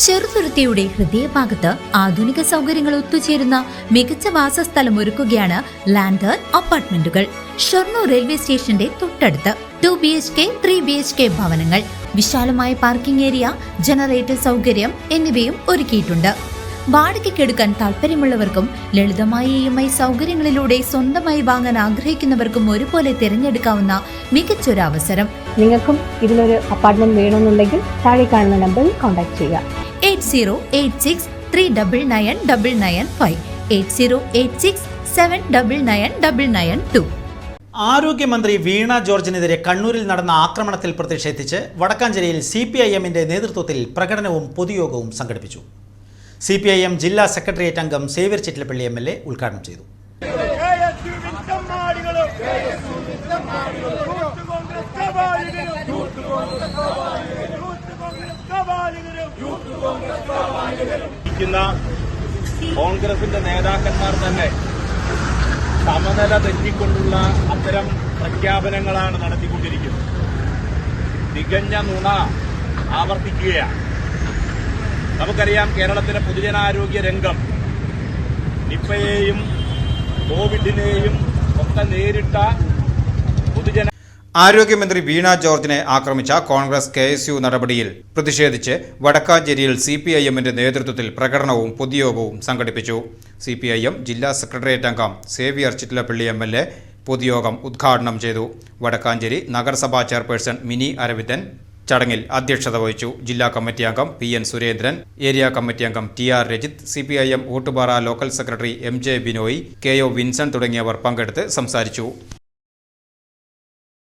ചെറുതുരുത്തിയുടെ ഹൃദയഭാഗത്ത് ആധുനിക സൗകര്യങ്ങൾ ഒത്തുചേരുന്ന മികച്ച വാസസ്ഥലം ഒരുക്കുകയാണ് ലാൻഡേൺ അപ്പാർട്ട്മെന്റുകൾ. ഷൊർണൂർ റെയിൽവേ സ്റ്റേഷന്റെ തൊട്ടടുത്ത് 2 BHK 3 BHK ഭവനങ്ങൾ, വിശാലമായ പാർക്കിംഗ് ഏരിയ, ജനറേറ്റർ സൗകര്യം എന്നിവയും ഒരുക്കിയിട്ടുണ്ട്. വാടകയ്ക്കെടുക്കാൻ താല്പര്യമുള്ളവർക്കും ലളിതമായ EMI സൗകര്യങ്ങളിലൂടെ സ്വന്തമായി വാങ്ങാൻ ആഗ്രഹിക്കുന്നവർക്കും ഒരുപോലെ തിരഞ്ഞെടുക്കാവുന്ന മികച്ചൊരു അവസരം. നിങ്ങൾക്കും ഇതിലൊരു അപ്പാർട്ട്മെന്റ് വേണമെന്നുണ്ടെങ്കിൽ താഴെ കാണുന്ന നമ്പറിൽ കോൺടാക്ട് ചെയ്യുക. 8086399995 8086799992. ആരോഗ്യമന്ത്രി വീണ ജോർജിനെതിരെ കണ്ണൂരിൽ നടന്ന ആക്രമണത്തിൽ പ്രതിഷേധിച്ച് വടക്കാഞ്ചേരിയിൽ CPIMന്റെ നേതൃത്വത്തിൽ പ്രകടനവും പൊതുയോഗവും സംഘടിപ്പിച്ചു. CPIM ജില്ലാ സെക്രട്ടേറിയറ്റ് അംഗം സേവ്യർ ചിറ്റിലപ്പള്ളി MLA ഉദ്ഘാടനം ചെയ്തു. കോൺഗ്രസിന്റെ നേതാക്കന്മാർ തന്നെ സമനില തെറ്റിക്കൊണ്ടുള്ള അത്തരം പ്രഖ്യാപനങ്ങളാണ് നടത്തിക്കൊണ്ടിരിക്കുന്നത്. തികഞ്ഞ നുണ ആവർത്തിക്കുകയാണ്. നമുക്കറിയാം, കേരളത്തിലെ പൊതുജനാരോഗ്യ രംഗം നിപ്പയെയും കോവിഡിനെയും ഒക്കെ നേരിട്ട പൊതുജന ആരോഗ്യമന്ത്രി വീണ ജോർജിനെ ആക്രമിച്ച കോൺഗ്രസ് KSU നടപടിയിൽ പ്രതിഷേധിച്ച് വടക്കാഞ്ചേരിയിൽ CPIMന്റെ നേതൃത്വത്തിൽ പ്രകടനവും പൊതുയോഗവും സംഘടിപ്പിച്ചു. CPIM ജില്ലാ സെക്രട്ടേറിയറ്റ് അംഗം സേവ്യർ ചിറ്റിലപ്പള്ളി MLA പൊതുയോഗം ഉദ്ഘാടനം ചെയ്തു. വടക്കാഞ്ചേരി നഗരസഭാ ചെയർപേഴ്സൺ മിനി അരവിന്ദൻ ചടങ്ങിൽ അധ്യക്ഷത വഹിച്ചു. ജില്ലാ കമ്മിറ്റി അംഗം PN സുരേന്ദ്രൻ, ഏരിയ കമ്മിറ്റി അംഗം TR Rajith, CPIM Oottupara local secretary MJ Binoy, KO Vinson തുടങ്ങിയവർ പങ്കെടുത്ത് സംസാരിച്ചു.